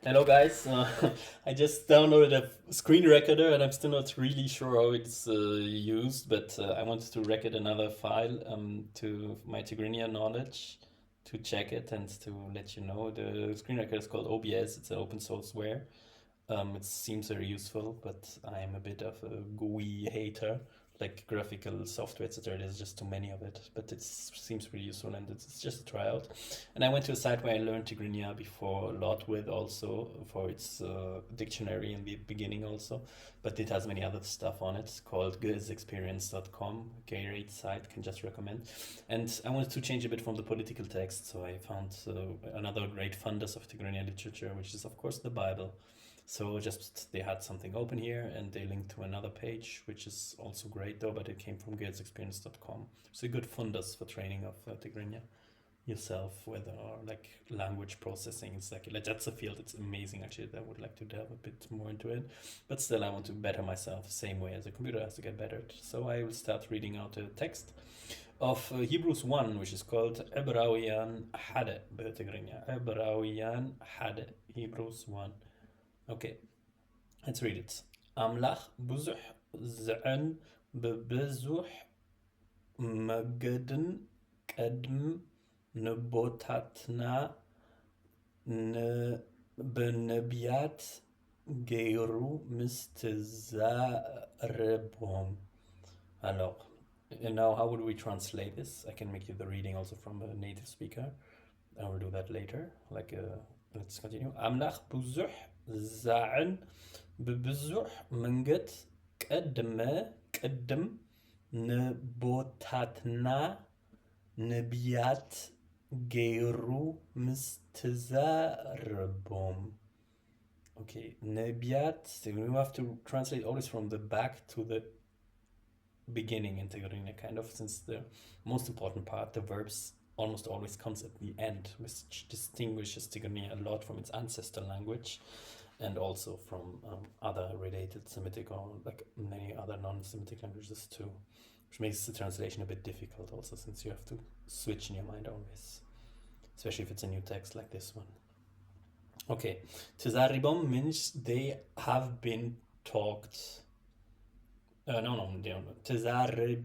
Hello guys, I just downloaded a screen recorder and I'm still not really sure how it's used, but I wanted to record another file to my Tigrinya knowledge to check it and to let you know. The screen recorder is called OBS, it's an open sourceware. It seems very useful, but I am a bit of a GUI hater, like graphical software, etc. There's just too many of it, but it seems pretty useful and it's just a tryout. And I went to a site where I learned Tigrinya before a lot with also for its dictionary in the beginning also, but it has many other stuff on it called gizexperience.com, great site, can just recommend. And I wanted to change a bit from the political text, so I found another great fundus of Tigrinya literature, which is of course the Bible. So just they had something open here and they linked to another page, which is also great though, but it came from gizexperience.com. It's a good fundus for training of Tigrinya yourself, whether or like language processing. It's like that's a field. It's amazing actually. I would like to delve a bit more into it, but still I want to better myself. Same way as a computer has to get better. So I will start reading out a text of Hebrews 1, which is called Ebrawiyan Hade بتجرينيا. Ebrawiyan Hade, Hebrews 1. Okay, let's read it. أملاخ بزح زعن ببزح مجدن قدم نبوتاتنا بنبيات غيرو مستزاربهم. Alors, and now how would we translate this? I can make you the reading also from a native speaker. I will do that later. Let's continue. أملاخ بزح زعن ببزح منقد قدم نبوتاتنا نبيات غيرو مستزاربهم. Okay, nebiat, we have to translate always from the back to the beginning in Tigrinya, kind of, since the most important part, the verbs, almost always comes at the end, which distinguishes Tigrinya a lot from its ancestor language and also from other related Semitic or like many other non-Semitic languages too, which makes the translation a bit difficult also, since you have to switch in your mind always, especially if it's a new text like this one. Okay, Tizaribom means they have been talked. No, Tizaribom,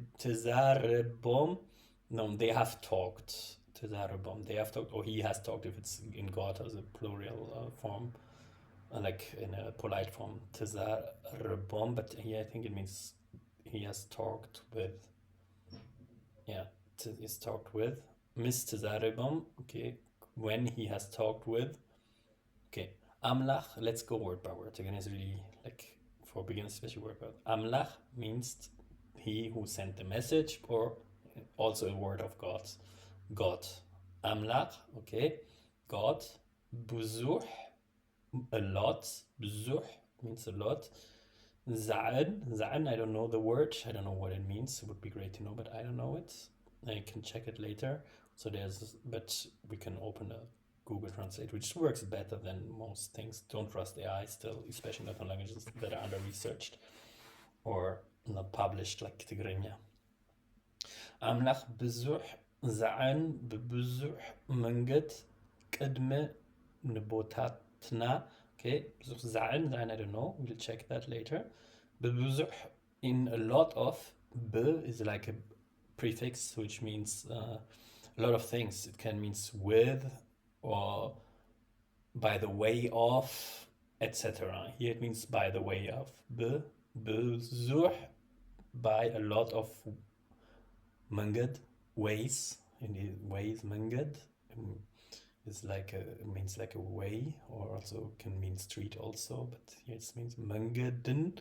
no, they have talked. Tizaribom, they have talked, or he has talked if it's in God as a plural form, like in a polite form, Tizaribom, but here I think it means he has talked with. Yeah, is talked with. Miss Tizaribom, okay, when he has talked with. Okay, Amlach, let's go word by word. Again, it's really like for beginners, especially word by word. Amlach means he who sent the message, or also a word of God. God. Amlach, okay, God. Buzuh, a lot. Buzuh means a lot. Za'an, I don't know the word. I don't know what it means. It would be great to know, but I don't know it. I can check it later. So but we can open a Google Translate, which works better than most things. Don't trust AI still, especially not on languages that are under researched or not published like Tigrinya. Amlach بزح زعن ببزح منقد قدم نبوتاتنا. Okay, زعن, I don't know, we'll check that later. ببزح, in a lot of, b is like a prefix which means a lot of things. It can mean with or by the way of, etc. Here it means by the way of. Bezuh, by a lot of. Mangad, ways, in the ways, mangad is like it means like a way, or also can mean street also, but here it means mangadin.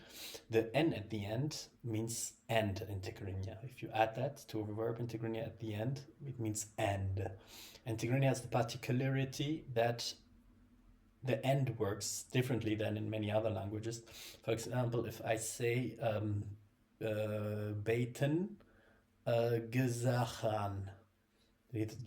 The n at the end means and in Tigrinya. If you add that to a verb in Tigrinya at the end, it means and. And Tigrinya has the particularity that the end works differently than in many other languages. For example, if I say beten Gezachan.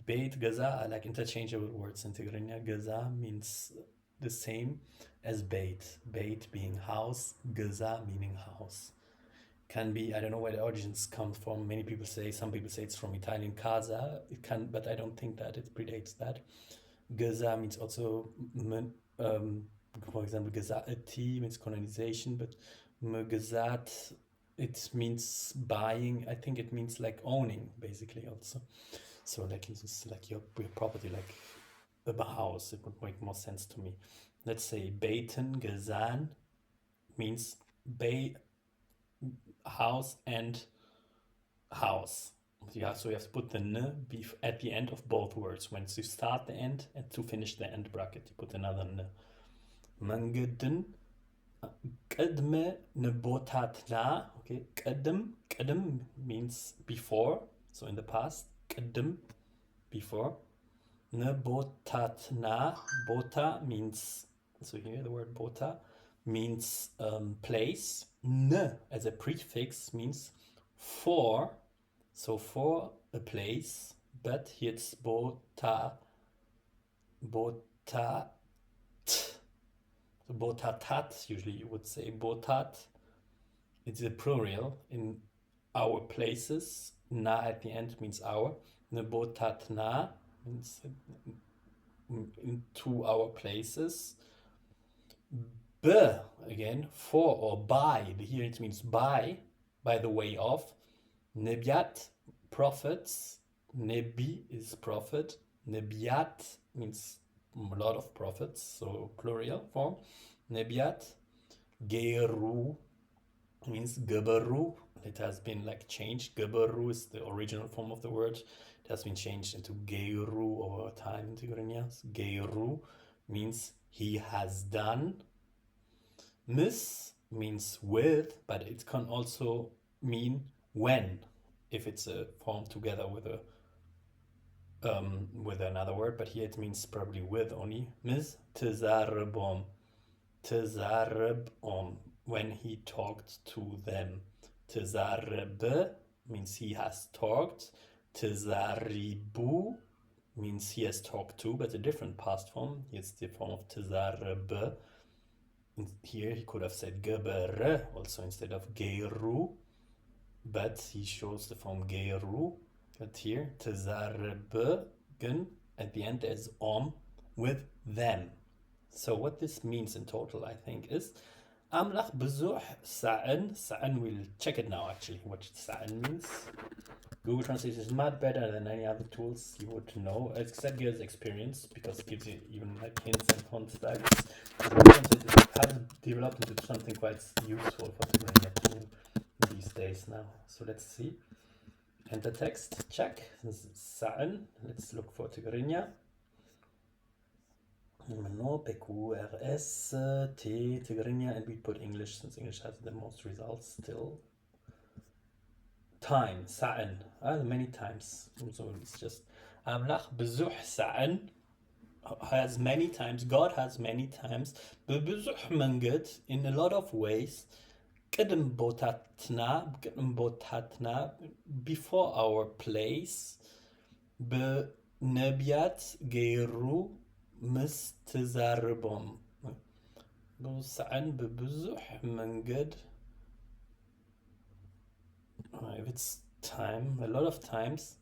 Beit, Gaza are like interchangeable words in Tigrinya. Gaza means the same as Beit. Beit being house, Gaza meaning house. Can be, I don't know where the origins come from. Many people say, some people say it's from Italian casa. It can, but I don't think that it predates that. Gaza means also for example, Gezati means colonization, but Gezat, it means buying. I think it means like owning, basically, also. So like it's like your property, like a house. It would make more sense to me. Let's say Beten Gezan means house and house. Yeah, so you have to put the n at the end of both words. When you start the end and to finish the end bracket, you put another n. Mangedin Qadme Nebotatla. Okay, Qadm means before, so in the past. Qadm, before. Nebotatna, bota means, so here the word bota means place. N as a prefix means for, so for a place, but here it's botat. So botatat, usually you would say botat. It's a plural in our places. Na at the end means our. Nebotatna means into our places. B, again, for or by. Here it means by the way of. Nebiat, prophets. Nebi is prophet. Nebiat means a lot of prophets, so plural form. Nebiat. Geru means geberu. It has been like changed. Geberu is the original form of the word. It has been changed into Geru over time in Tigrinya. Geru means he has done. Mis means with, but it can also mean when, if it's a form together with another word. But here it means probably with only. Mis tizarbom, when he talked to them. Tizarb means he has talked. Tizaribu means he has talked to, but a different past form. It's the form of tizarb. Here he could have said geber also instead of geru, but he shows the form geru. But here tizarben, at the end there's with them. So what this means in total, I think, is Amlach bezuh sa'an. Sa'an, we'll check it now actually, what sa'an means. Google Translate is much better than any other tools you would know, except Gear's experience, because it gives you even like hints and context. Google Translate has developed into something quite useful for Tigrinya tool these days now. So let's see. Enter text, check. This is Sa'an. Let's look for Tigrinya. No, PQRS, T, Tigrinya, and we put English, since English has the most results still. Time, Sa'an, many times. So it's just Amlach bezuh Sa'an has many times, God has many times, bezuh mangad, in a lot of ways, Qadm botatna, before our place, be Nebiat Geiru مستزاربهم سعن ببزح منقد. If it's time, a lot of times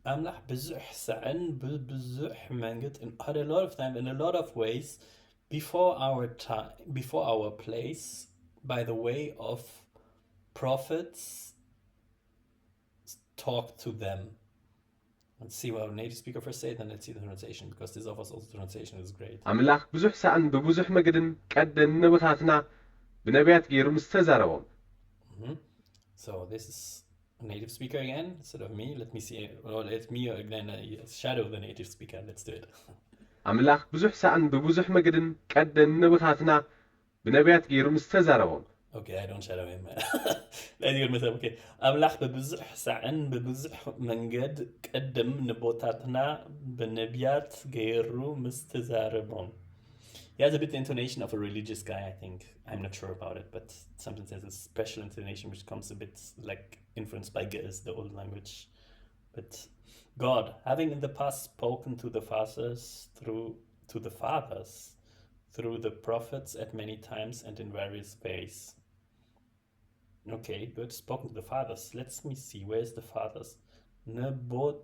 أملح بزح سعن ببزح منقد, and had a lot of time in a lot of ways before our time, before our place, by the way of prophets talk to them. Let's see what our native speaker first said, then let's see the translation, because this offers also translation is great. أملاخ بزح سأن ببزح مجدن قدن نبتاتنا بنبيات غير مستزارهم. So this is a native speaker again, instead of me. Let me see, or let me again shadow the native speaker. Let's do it. أملاخ بزح سأن ببزح مجدن قدن نبتاتنا بنبيات غير مستزارهم. Okay, I don't shadow him. Okay. أملاخ ببزح سعن ببزح منقد قدم نبوتاتنا بنبيات غيرو مستزاربهم. He has a bit the intonation of a religious guy, I think. I'm not sure about it, but sometimes there's a special intonation which comes a bit like influenced by Ge'ez, the old language. But God, having in the past spoken to the fathers through the prophets at many times and in various ways. Okay, good. Spoken to the fathers. Let me see. Where's the fathers? Nebotatna.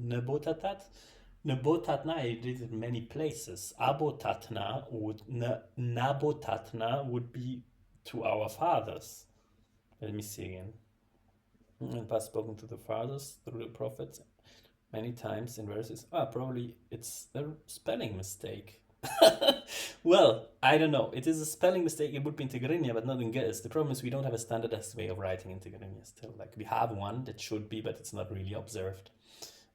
Nebotatat Nebotatna, I did it in many places. Nabotatna would be to our fathers. Let me see again. And has spoken to the fathers through the prophets many times in verses. Probably it's a spelling mistake. Well, I don't know. It is a spelling mistake. It would be in Tigrinya, but not in Ge'ez. The problem is we don't have a standardized way of writing in Tigrinya still. Like we have one that should be, but it's not really observed.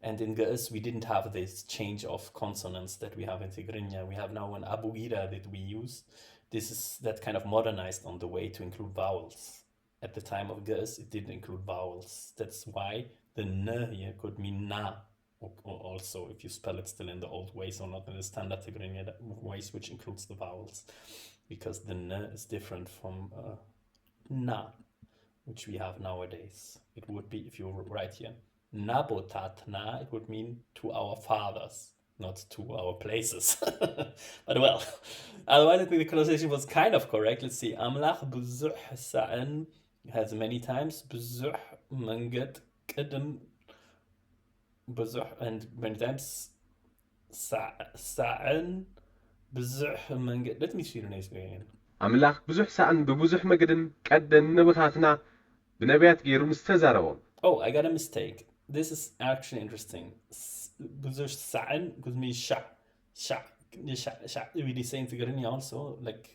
And in Ge'ez, we didn't have this change of consonants that we have in Tigrinya. We have now an Abu Ira that we use. This is that kind of modernized on the way to include vowels. At the time of Ge'ez, it didn't include vowels. That's why the N here could mean Na. Also, if you spell it still in the old ways or not in the standard Tigrinya ways, which includes the vowels. Because the N is different from Na, which we have nowadays. It would be, if you write here, Nabotatna, it would mean to our fathers, not to our places. But well, otherwise I think the conversation was kind of correct. Let's see. Amlach buzuh sa'an has many times. Buzuh mangat qadam buzuh, and many times sa'an buzuh mangat. Let me see the next again. أملاخ بزح سأن ببزح مجدن قدن نبوتاتنا بنبيات غير مستزارون. Oh, I got a mistake. This is actually interesting. Buzuh sa'an could mean sha. We say in Tigrinya also, like,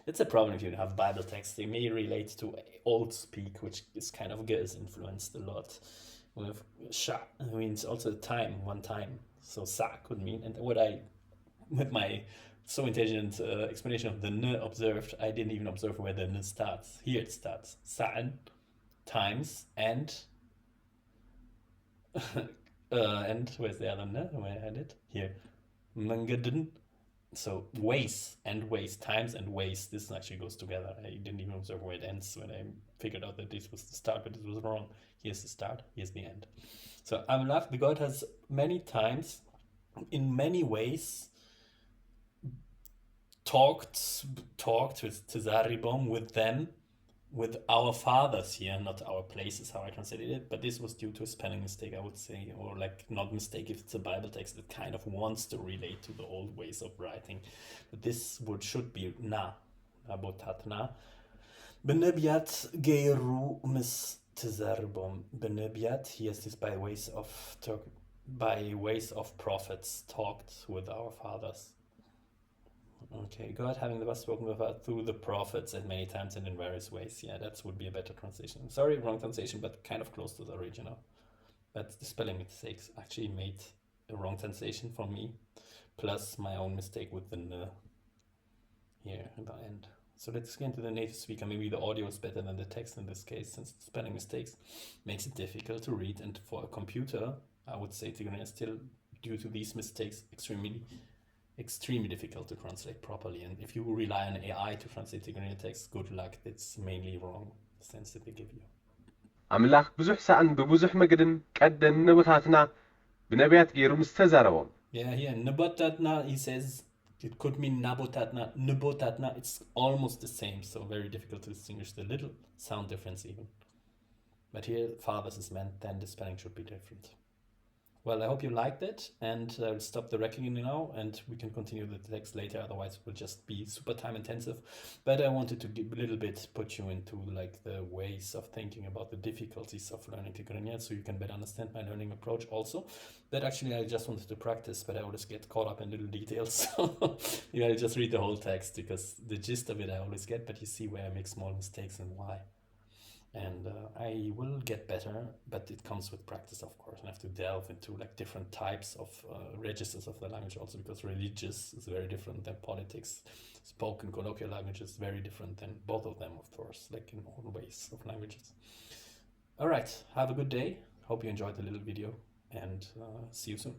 that's a problem if you have Bible texts. They may relate to old speak, which is kind of Ge'ez influenced a lot. With sha means also time, one time. So sa could mean, and what I, with my so intelligent explanation of the n observed, I didn't even observe where the n starts. Here it starts. Sa'an, times, and and where's the other n? Where I had it? Here. Mangadun. So ways and ways, times and ways. This actually goes together. I didn't even observe where it ends when I figured out that this was the start, but it was wrong. Here's the start, here's the end. So Amlach, the God, has many times, in many ways, talked with Tizaribom, with them, with our fathers here, not our places, how I translated it, but this was due to a spelling mistake, I would say, or like not mistake if it's a Bible text that kind of wants to relate to the old ways of writing. But this word should be na, abotatna. Benebiat geiru mis tizarbom. Benebiat, yes, this by ways of prophets talked with our fathers. Okay, God having the best spoken with us through the prophets at many times and in various ways. Yeah, that would be a better translation. Sorry, wrong translation, but kind of close to the original. But the spelling mistakes actually made a wrong translation for me, plus my own mistake with the n here at the end. So let's get into the native speaker. Maybe the audio is better than the text in this case, since spelling mistakes makes it difficult to read. And for a computer, I would say Tigrinya is still, due to these mistakes, extremely difficult to translate properly. And if you rely on AI to translate Tigrinya text, good luck. It's mainly wrong, the sense that they give you. أملاخ بزح سأن ببزح مجدن قدن نبوتاتنا بنبيات غير مستزارون. Yeah, here Nabotatna, he says it could mean Nabotatna, Nubotatna. It's almost the same, so very difficult to distinguish the little sound difference even. But here, fathers is meant, then the spelling should be different. Well, I hope you liked it, and I'll stop the recording now, and we can continue the text later. Otherwise, it will just be super time intensive. But I wanted to give a little bit, put you into like the ways of thinking about the difficulties of learning Tigrinya, so you can better understand my learning approach also. But actually, I just wanted to practice, but I always get caught up in little details. So you gotta just read the whole text, because the gist of it I always get, but you see where I make small mistakes and why. And I will get better, but it comes with practice, of course. I have to delve into like different types of registers of the language also, because religious is very different than politics. Spoken colloquial language is very different than both of them, of course, like in all ways of languages. All right, have a good day. Hope you enjoyed the little video, and see you soon.